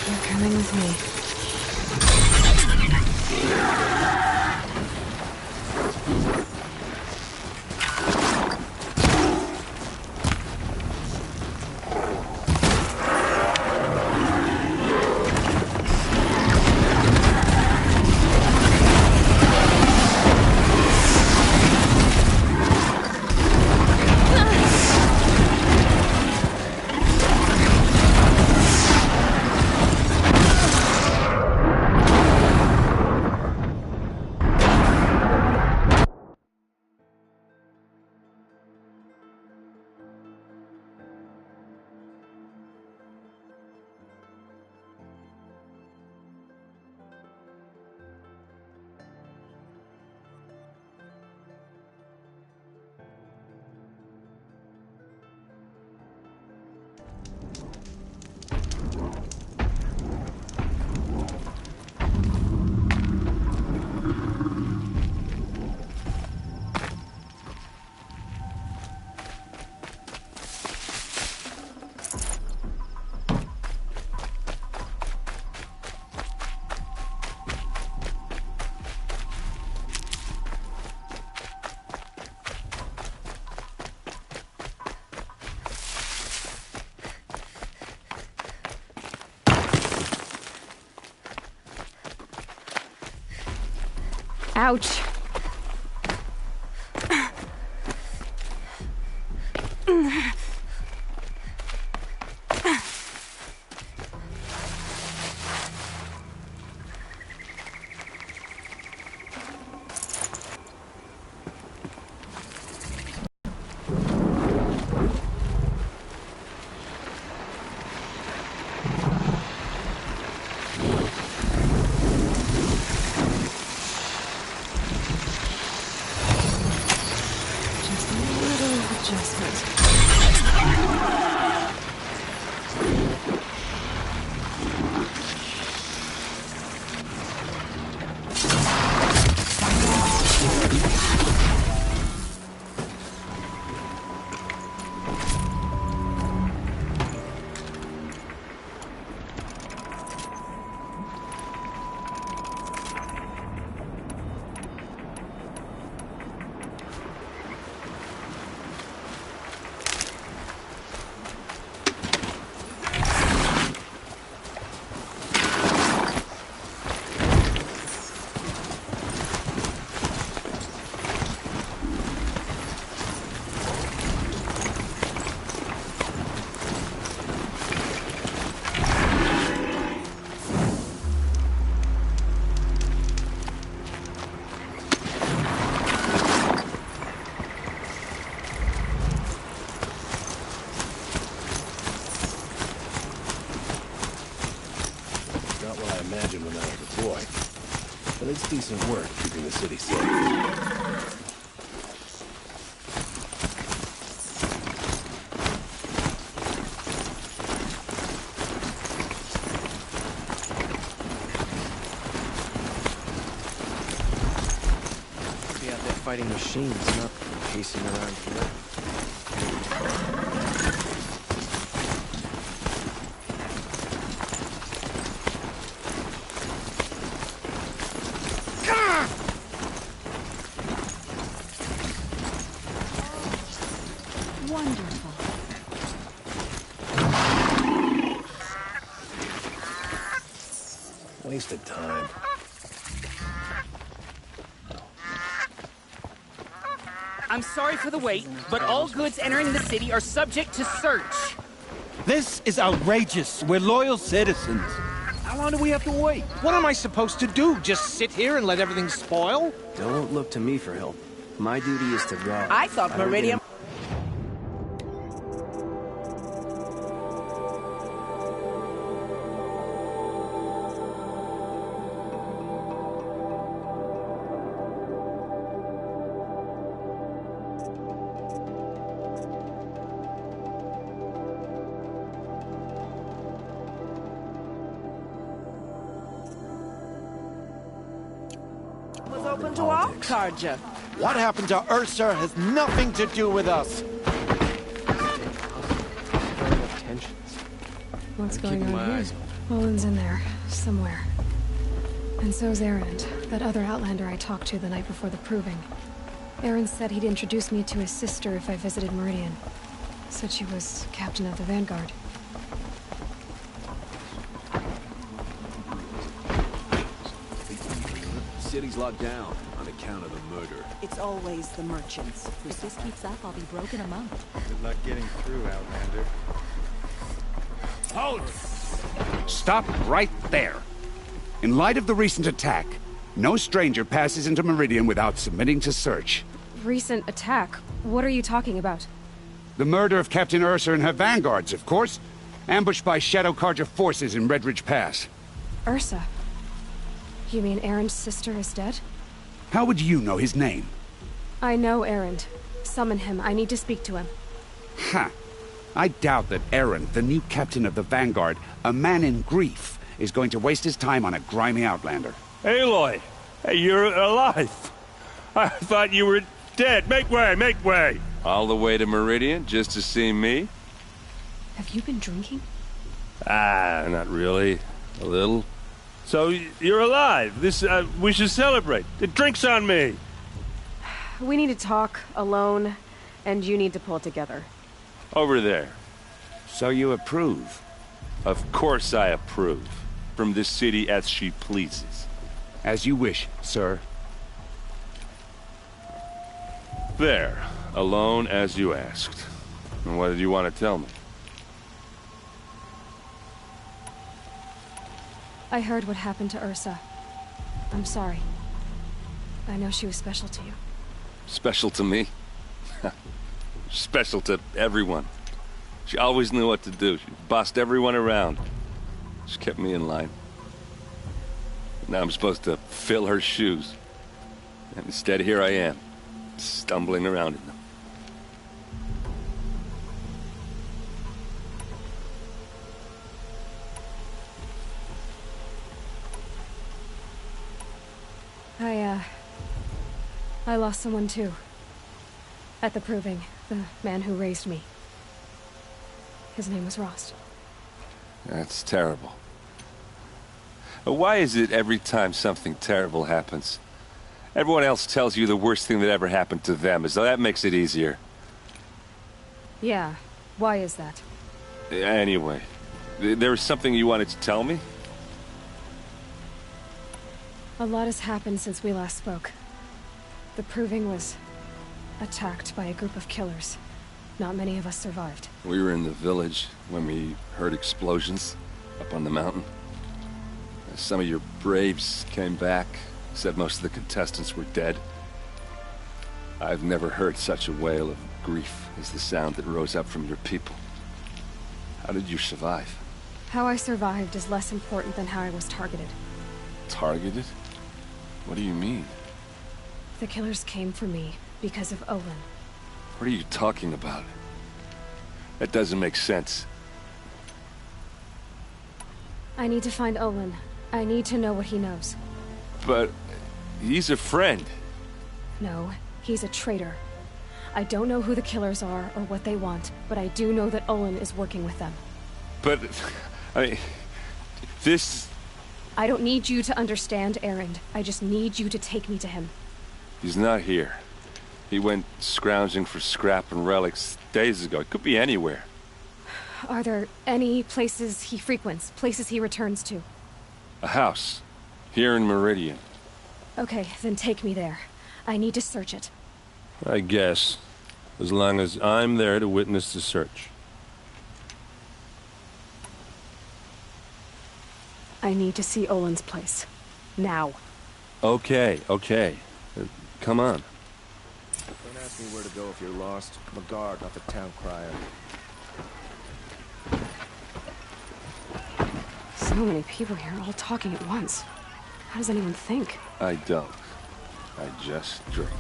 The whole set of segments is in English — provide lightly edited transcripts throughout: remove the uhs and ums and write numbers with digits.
You're coming with me. Ouch. But it's decent work keeping the city safe. Be out there fighting machines, not pacing around here. Wasted time. I'm sorry for the wait, but all goods entering the city are subject to search. This is outrageous. We're loyal citizens. How long do we have to wait? What am I supposed to do? Just sit here and let everything spoil? Don't look to me for help. My duty is to guard. I thought Meridian... was open to all charger. What happened to Ursa has nothing to do with us. Tensions. What's going Keeping on my here? eyes open. Olin's in there, somewhere. And so's Erend, that other Outlander I talked to the night before the proving. Erend said he'd introduce me to his sister if I visited Meridian. Said she was captain of the Vanguard. City's locked down on account of the murder. It's always the merchants. If this keeps up, I'll be broke in a month. Good luck getting through, Outlander. Halt! Stop right there. In light of the recent attack, no stranger passes into Meridian without submitting to search. Recent attack? What are you talking about? The murder of Captain Ursa and her vanguards, of course. Ambushed by Shadow Carja forces in Redridge Pass. Ursa? You mean Erend's sister is dead? How would you know his name? I know Erend. Summon him. I need to speak to him. Ha! I doubt that Erend, the new captain of the Vanguard, a man in grief, is going to waste his time on a grimy Outlander. Aloy! Hey, you're alive! I thought you were dead. Make way, make way! All the way to Meridian just to see me? Have you been drinking? Not really. A little. So, you're alive. We should celebrate. The drink's on me. We need to talk, alone, and you need to pull it together. Over there. So you approve? Of course I approve. From this city as she pleases. As you wish, sir. There. Alone as you asked. And what did you want to tell me? I heard what happened to Ursa. I'm sorry. I know she was special to you. Special to me? Special to everyone. She always knew what to do. She bossed everyone around. She kept me in line. Now I'm supposed to fill her shoes. And instead, here I am, stumbling around in them. I lost someone too. At the proving, the man who raised me. His name was Rost. That's terrible. Why is it every time something terrible happens, everyone else tells you the worst thing that ever happened to them, as though that makes it easier? Yeah, why is that? Anyway, there was something you wanted to tell me? A lot has happened since we last spoke. The proving was attacked by a group of killers. Not many of us survived. We were in the village when we heard explosions up on the mountain. Some of your braves came back, said most of the contestants were dead. I've never heard such a wail of grief as the sound that rose up from your people. How did you survive? How I survived is less important than how I was targeted. Targeted? What do you mean? The killers came for me because of Olin. What are you talking about? That doesn't make sense. I need to find Olin. I need to know what he knows. But he's a friend. No, he's a traitor. I don't know who the killers are or what they want, but I do know that Olin is working with them. But, I mean, this... I don't need you to understand, Erend. I just need you to take me to him. He's not here. He went scrounging for scrap and relics days ago. It could be anywhere. Are there any places he frequents, places he returns to? A house. Here in Meridian. Okay, then take me there. I need to search it. I guess. As long as I'm there to witness the search. I need to see Olin's place. Now. Okay. Come on. Don't ask me where to go if you're lost. I'm a guard, not the town crier. So many people here, all talking at once. How does anyone think? I don't. I just drink.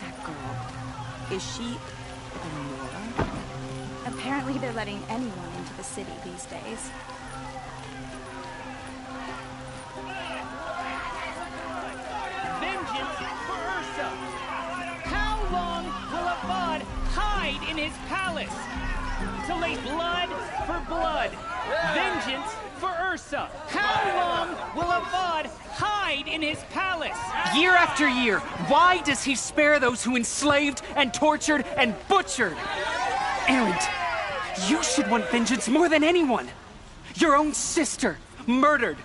That girl. Is she Nora? Apparently they're letting anyone into the city these days. Vengeance for Ursa! How long will Avad hide? hide in his palace. To lay blood for blood. Vengeance for Ursa. How long will Avad hide in his palace? Year after year, why does he spare those who enslaved and tortured and butchered? Erend, you should want vengeance more than anyone. Your own sister, murdered.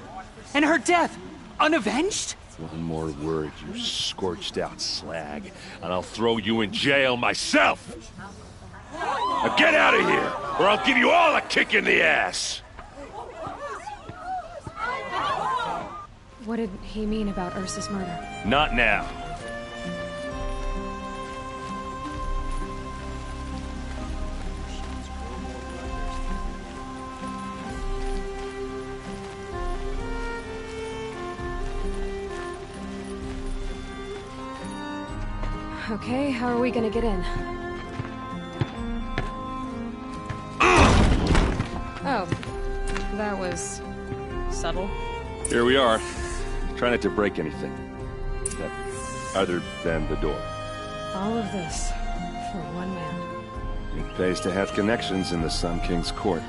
And her death, unavenged? One more word, you scorched out slag, and I'll throw you in jail myself! Now get out of here, or I'll give you all a kick in the ass! What did he mean about Ursa's murder? Not now. Okay, how are we gonna get in? Oh, that was subtle. Here we are. Try not to break anything. Other than the door. All of this for one man. It pays to have connections in the Sun King's court.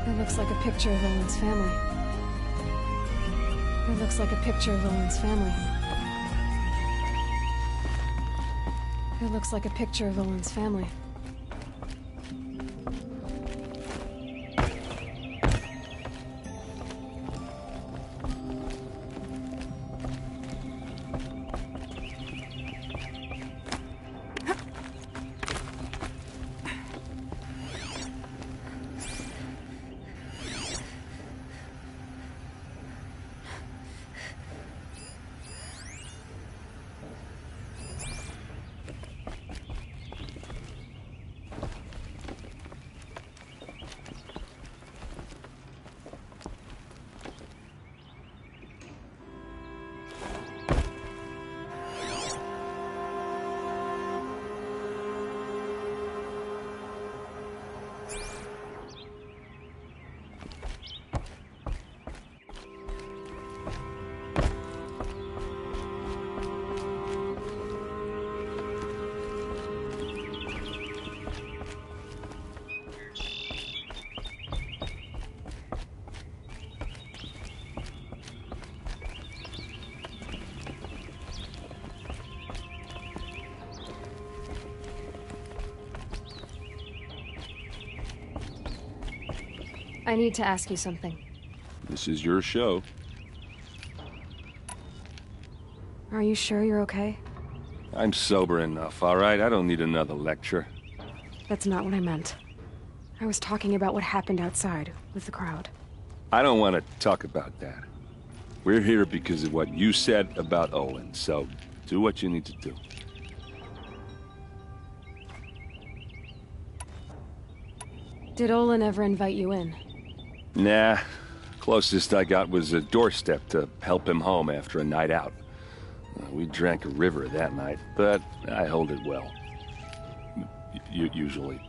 It looks like a picture of Owen's family. It looks like a picture of Owen's family. It looks like a picture of Owen's family. I need to ask you something. This is your show. Are you sure you're okay? I'm sober enough, all right? I don't need another lecture. That's not what I meant. I was talking about what happened outside with the crowd. I don't want to talk about that. We're here because of what you said about Owen, so do what you need to do. Did Olin ever invite you in? Nah. Closest I got was a doorstep to help him home after a night out. We drank a river that night, but I hold it well. usually.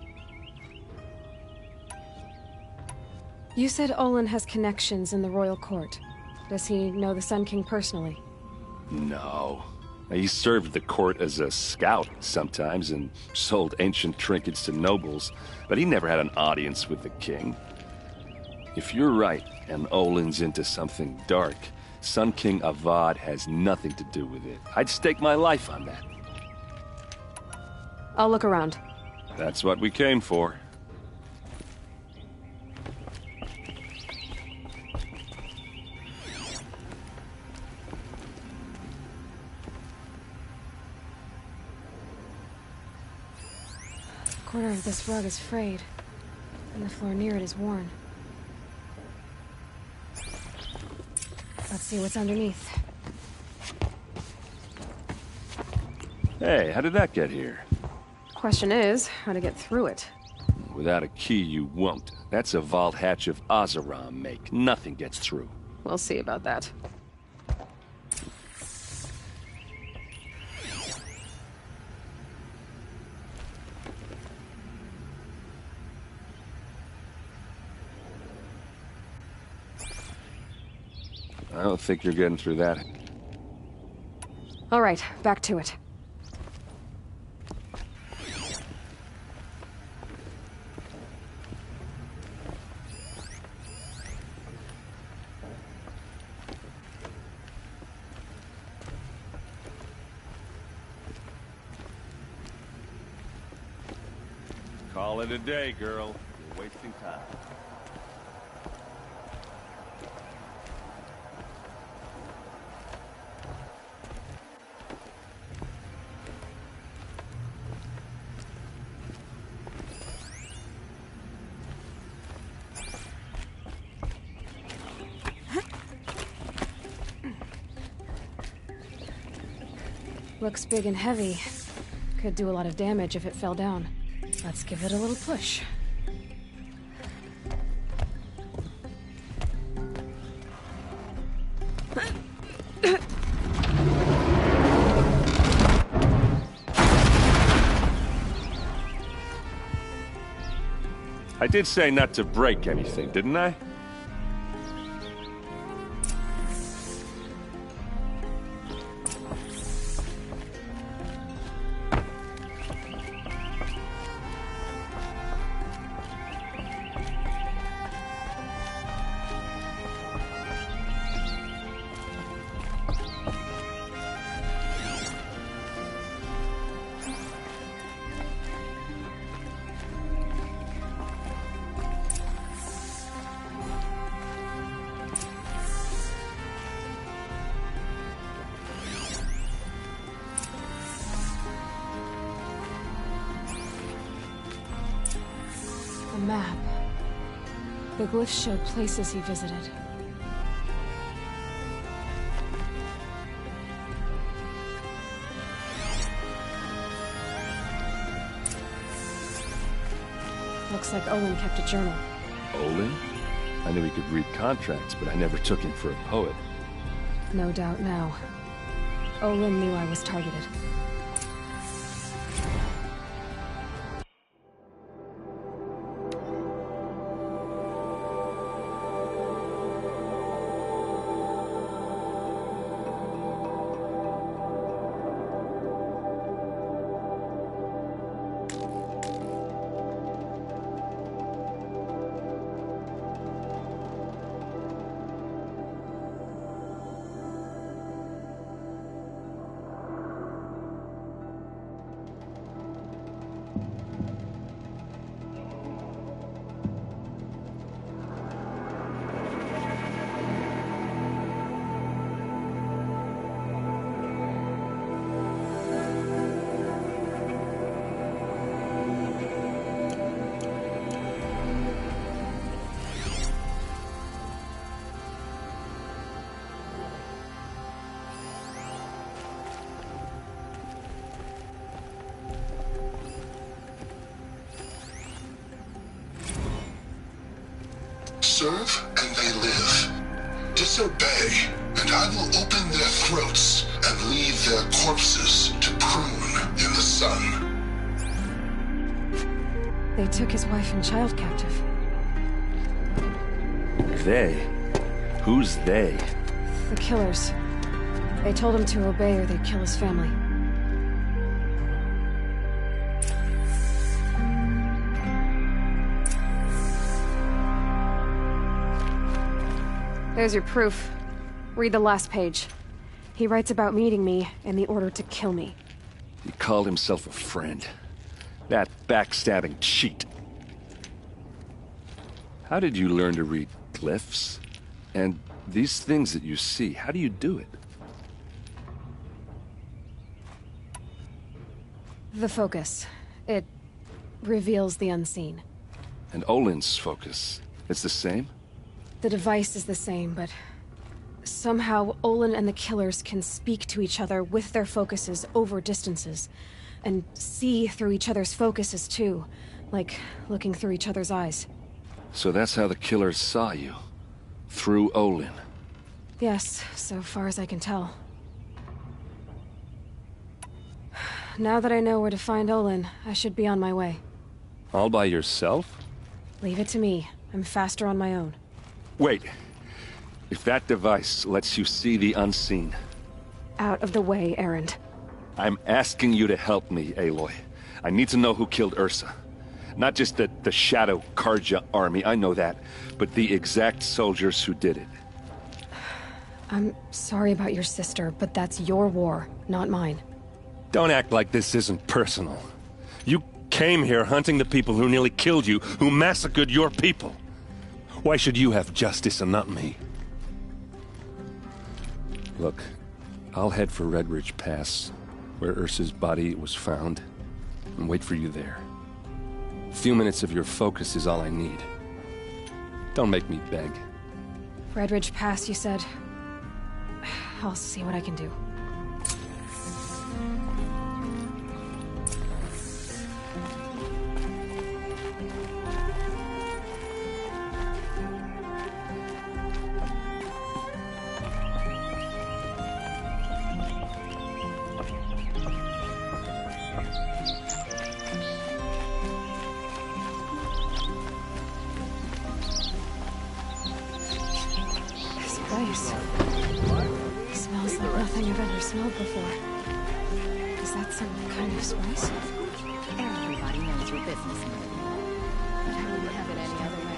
You said Olin has connections in the royal court. Does he know the Sun King personally? No. He served the court as a scout sometimes and sold ancient trinkets to nobles, but he never had an audience with the king. If you're right, and Olin's into something dark, Sun King Avad has nothing to do with it. I'd stake my life on that. I'll look around. That's what we came for. A corner of this rug is frayed, and the floor near it is worn. Let's see what's underneath. Hey, how did that get here? Question is, how to get through it. Without a key, you won't. That's a vault hatch of Oseram make. Nothing gets through. We'll see about that. I don't think you're getting through that. All right, back to it. Call it a day, girl. You're wasting time. Looks big and heavy. Could do a lot of damage if it fell down. Let's give it a little push. I did say not to break anything, didn't I? Map. The glyphs showed places he visited. Looks like Olin kept a journal. Olin? I knew he could read contracts, but I never took him for a poet. No doubt now. Olin knew I was targeted. Serve and they live. Disobey, and I will open their throats and leave their corpses to prune in the sun. They took his wife and child captive. They? Who's they? The killers. They told him to obey or they'd kill his family. There's your proof. Read the last page. He writes about meeting me and the order to kill me. He called himself a friend. That backstabbing cheat. How did you learn to read glyphs? And these things that you see, how do you do it? The focus. It reveals the unseen. And Olin's focus, it's the same? The device is the same, but somehow Olin and the killers can speak to each other with their focuses over distances, and see through each other's focuses too, like looking through each other's eyes. So that's how the killers saw you? Through Olin? Yes, so far as I can tell. Now that I know where to find Olin, I should be on my way. All by yourself? Leave it to me. I'm faster on my own. Wait. If that device lets you see the unseen... Out of the way, Erend. I'm asking you to help me, Aloy. I need to know who killed Ursa. Not just the Shadow Karja army, I know that, but the exact soldiers who did it. I'm sorry about your sister, but that's your war, not mine. Don't act like this isn't personal. You came here hunting the people who nearly killed you, who massacred your people. Why should you have justice and not me? Look, I'll head for Red Ridge Pass, where Ursa's body was found, and wait for you there. A few minutes of your focus is all I need. Don't make me beg. Red Ridge Pass, you said? I'll see what I can do. Smells like nothing I've ever smelled before. Is that some kind of spice? Everybody knows your business. I wouldn't have it any other way.